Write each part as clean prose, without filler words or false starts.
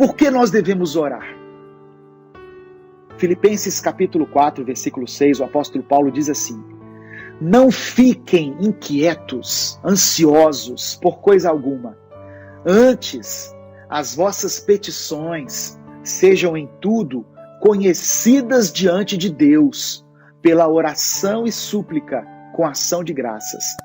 Por que nós devemos orar? Filipenses capítulo 4, versículo 6, o apóstolo Paulo diz assim: não fiquem inquietos, ansiosos por coisa alguma. Antes, as vossas petições sejam em tudo conhecidas diante de Deus, pela oração e súplica, com ação de graças.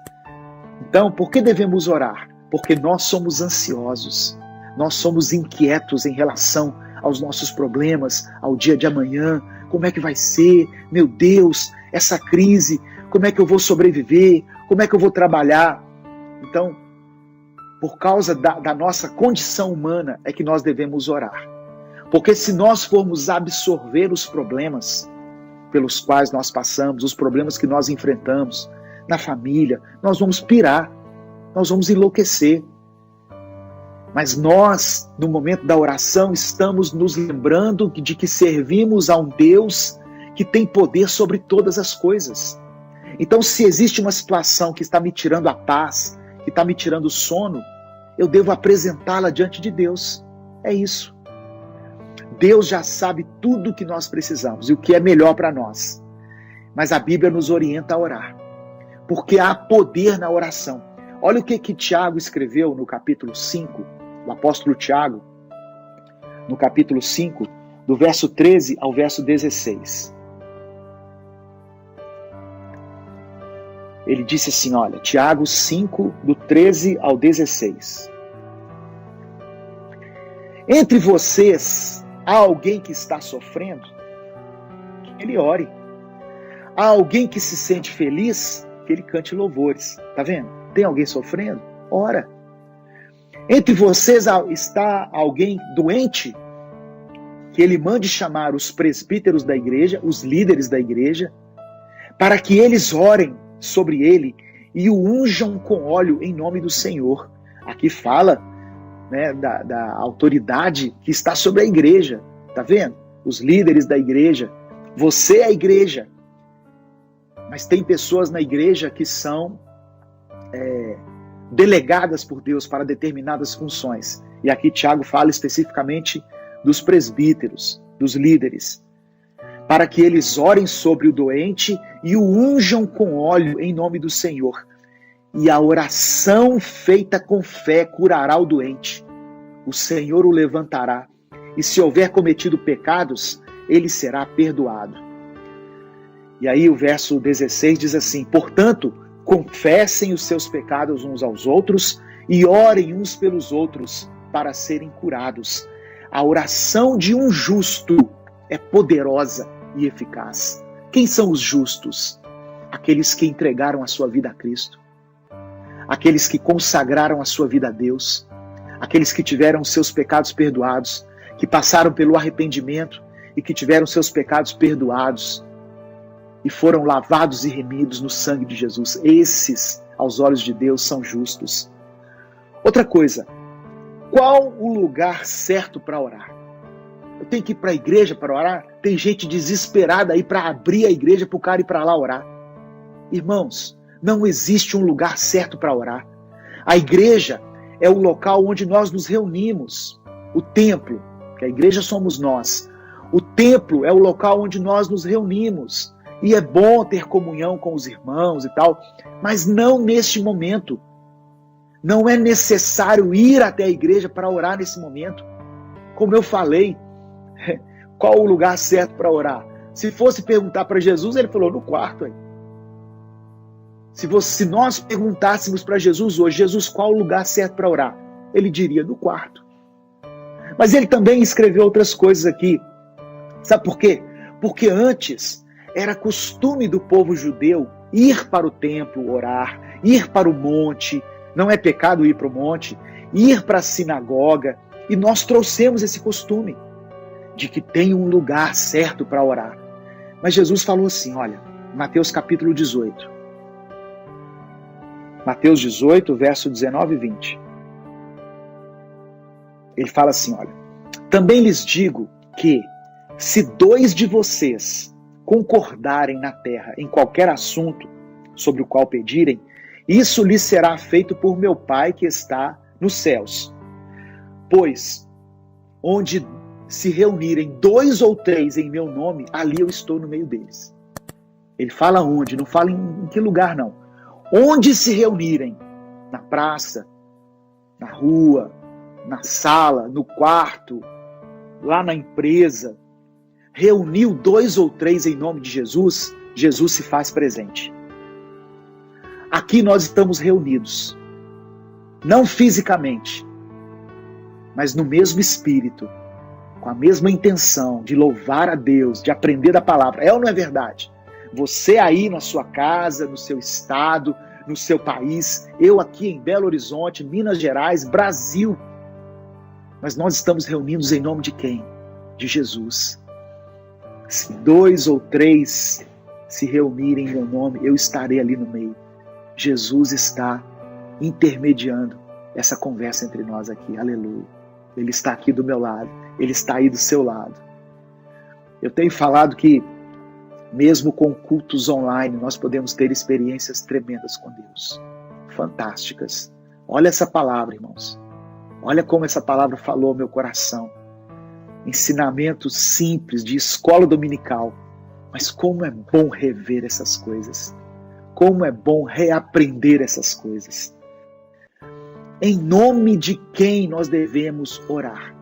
Então, por que devemos orar? Porque nós somos ansiosos, nós somos inquietos em relação aos nossos problemas, ao dia de amanhã. Como é que vai ser? Meu Deus, essa crise, como é que eu vou sobreviver? Como é que eu vou trabalhar? Então, por causa da nossa condição humana é que nós devemos orar. Porque se nós formos absorver os problemas pelos quais nós passamos, os problemas que nós enfrentamos na família, nós vamos pirar, nós vamos enlouquecer. Mas nós, no momento da oração, estamos nos lembrando de que servimos a um Deus que tem poder sobre todas as coisas. Então, se existe uma situação que está me tirando a paz, que está me tirando o sono, eu devo apresentá-la diante de Deus. É isso. Deus já sabe tudo o que nós precisamos e o que é melhor para nós. Mas a Bíblia nos orienta a orar, porque há poder na oração. Olha o que Tiago escreveu no capítulo 5, o apóstolo Tiago, no capítulo 5, do verso 13 ao verso 16. Ele disse assim, olha, Tiago 5, do 13 ao 16. Entre vocês, há alguém que está sofrendo? Que ele ore. Há alguém que se sente feliz? Que ele cante louvores. Tá vendo? Tem alguém sofrendo? Ora. Entre vocês está alguém doente? Que ele mande chamar os presbíteros da igreja, os líderes da igreja, para que eles orem sobre ele e o unjam com óleo em nome do Senhor. Aqui fala, né, da autoridade que está sobre a igreja. Tá vendo? Os líderes da igreja. Você é a igreja. Mas tem pessoas na igreja que são delegadas por Deus para determinadas funções. E aqui Tiago fala especificamente dos presbíteros, dos líderes, para que eles orem sobre o doente e o unjam com óleo em nome do Senhor. E a oração feita com fé curará o doente. O Senhor o levantará. E se houver cometido pecados, ele será perdoado. E aí o verso 16 diz assim: portanto, confessem os seus pecados uns aos outros e orem uns pelos outros para serem curados. A oração de um justo é poderosa e eficaz. Quem são os justos? Aqueles que entregaram a sua vida a Cristo. Aqueles que consagraram a sua vida a Deus. Aqueles que tiveram seus pecados perdoados, que passaram pelo arrependimento e que tiveram seus pecados perdoados e foram lavados e remidos no sangue de Jesus. Esses, aos olhos de Deus, são justos. Outra coisa, qual o lugar certo para orar? Eu tenho que ir para a igreja para orar? Tem gente desesperada aí para abrir a igreja para o cara ir para lá orar. Irmãos, não existe um lugar certo para orar. A igreja é o local onde nós nos reunimos. O templo, que a igreja somos nós. O templo é o local onde nós nos reunimos. E é bom ter comunhão com os irmãos e tal, mas não neste momento. Não é necessário ir até a igreja para orar nesse momento. Como eu falei, qual o lugar certo para orar? Se fosse perguntar para Jesus, ele falou, no quarto. Aí. Se nós perguntássemos para Jesus hoje, Jesus, qual o lugar certo para orar? Ele diria, no quarto. Mas ele também escreveu outras coisas aqui. Sabe por quê? Porque antes era costume do povo judeu ir para o templo orar, ir para o monte, não é pecado ir para o monte, ir para a sinagoga, e nós trouxemos esse costume de que tem um lugar certo para orar. Mas Jesus falou assim, olha, Mateus capítulo 18. Mateus 18, verso 19 e 20. Ele fala assim, olha, também lhes digo que se 2 de vocês concordarem na terra em qualquer assunto sobre o qual pedirem, isso lhes será feito por meu Pai que está nos céus. Pois onde se reunirem 2 ou 3 em meu nome, ali eu estou no meio deles. Ele fala onde, não fala em que lugar não. Onde se reunirem, na praça, na rua, na sala, no quarto, lá na empresa, reuniu 2 ou 3 em nome de Jesus, Jesus se faz presente. Aqui nós estamos reunidos, não fisicamente, mas no mesmo espírito, com a mesma intenção de louvar a Deus, de aprender da palavra. É ou não é verdade? Você aí na sua casa, no seu estado, no seu país, eu aqui em Belo Horizonte, Minas Gerais, Brasil. Mas nós estamos reunidos em nome de quem? De Jesus. Se 2 ou 3 se reunirem em meu nome, eu estarei ali no meio. Jesus está intermediando essa conversa entre nós aqui. Aleluia. Ele está aqui do meu lado. Ele está aí do seu lado. Eu tenho falado que mesmo com cultos online, nós podemos ter experiências tremendas com Deus. Fantásticas. Olha essa palavra, irmãos. Olha como essa palavra falou ao meu coração. Ensinamento simples de escola dominical. Mas como é bom rever essas coisas. Como é bom reaprender essas coisas. Em nome de quem nós devemos orar?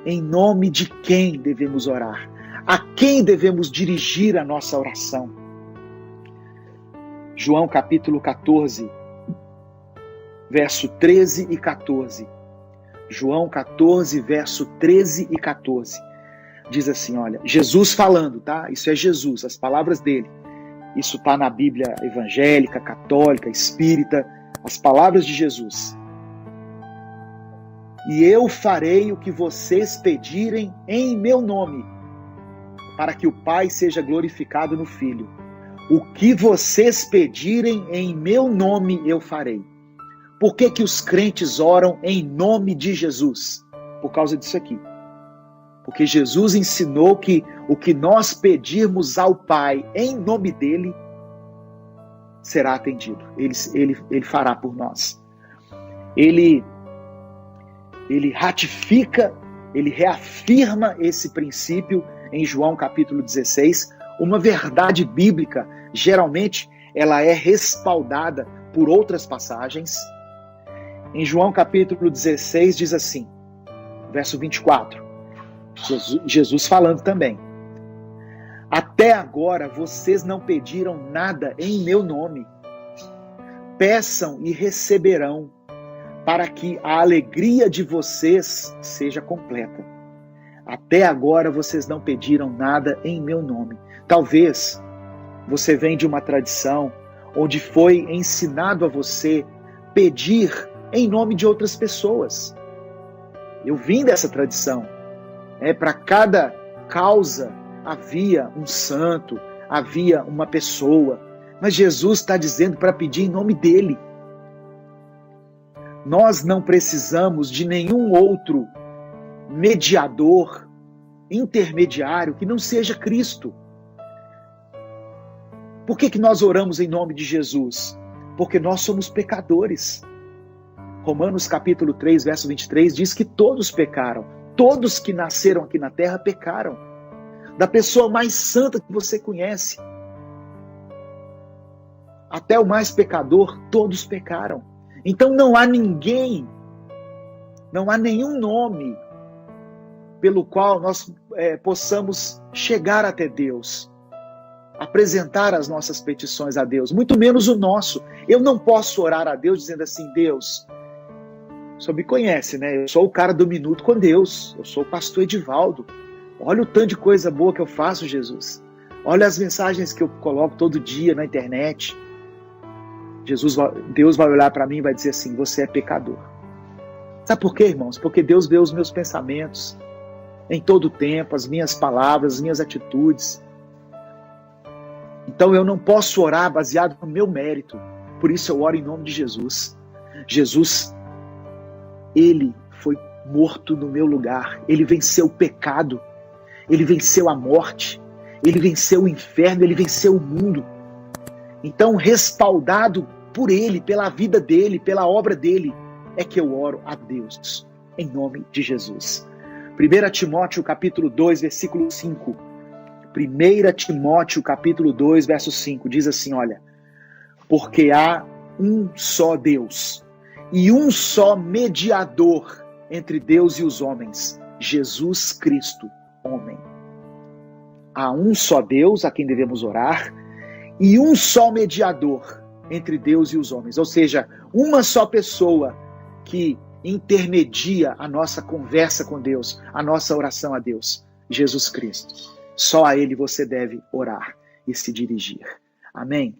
Em nome de quem devemos orar? A quem devemos dirigir a nossa oração? João capítulo 14, verso 13 e 14. João 14, verso 13 e 14. Diz assim, olha, Jesus falando, tá? Isso é Jesus, as palavras dele. Isso está na Bíblia evangélica, católica, espírita, as palavras de Jesus. E eu farei o que vocês pedirem em meu nome, para que o Pai seja glorificado no Filho. O que vocês pedirem em meu nome, eu farei. Por que que os crentes oram em nome de Jesus? Por causa disso aqui. Porque Jesus ensinou que o que nós pedirmos ao Pai em nome dele, será atendido. Ele fará por nós. Ele ratifica, ele reafirma esse princípio em João capítulo 16, uma verdade bíblica, geralmente ela é respaldada por outras passagens. Em João capítulo 16 diz assim, verso 24, Jesus falando também, até agora vocês não pediram nada em meu nome, peçam e receberão, para que a alegria de vocês seja completa. Até agora vocês não pediram nada em meu nome. Talvez você venha de uma tradição onde foi ensinado a você pedir em nome de outras pessoas. Eu vim dessa tradição. Para cada causa havia um santo, havia uma pessoa. Mas Jesus está dizendo para pedir em nome dele. Nós não precisamos de nenhum outro mediador, intermediário, que não seja Cristo. Por que nós oramos em nome de Jesus? Porque nós somos pecadores. Romanos capítulo 3, verso 23 diz que todos pecaram. Todos que nasceram aqui na terra pecaram. Da pessoa mais santa que você conhece, até o mais pecador, todos pecaram. Então não há ninguém, não há nenhum nome pelo qual nós possamos chegar até Deus, apresentar as nossas petições a Deus, muito menos o nosso. Eu não posso orar a Deus dizendo assim, Deus, o senhor me conhece, né? Eu sou o cara do minuto com Deus, eu sou o pastor Edivaldo. Olha o tanto de coisa boa que eu faço, Jesus. Olha as mensagens que eu coloco todo dia na internet. Deus vai olhar para mim e vai dizer assim, você é pecador. Sabe por quê, irmãos? Porque Deus vê os meus pensamentos em todo o tempo, as minhas palavras, as minhas atitudes. Então eu não posso orar baseado no meu mérito. Por isso eu oro em nome de Jesus. Jesus, ele foi morto no meu lugar. Ele venceu o pecado. Ele venceu a morte. Ele venceu o inferno. Ele venceu o mundo. Então, respaldado por ele, pela vida dele, pela obra dele, é que eu oro a Deus, em nome de Jesus. 1 Timóteo capítulo 2, versículo 5. 1 Timóteo capítulo 2, verso 5, diz assim, olha, porque há um só Deus e um só mediador entre Deus e os homens, Jesus Cristo, homem. Há um só Deus a quem devemos orar e um só mediador entre Deus e os homens, ou seja, uma só pessoa que intermedia a nossa conversa com Deus, a nossa oração a Deus, Jesus Cristo. Só a Ele você deve orar e se dirigir. Amém?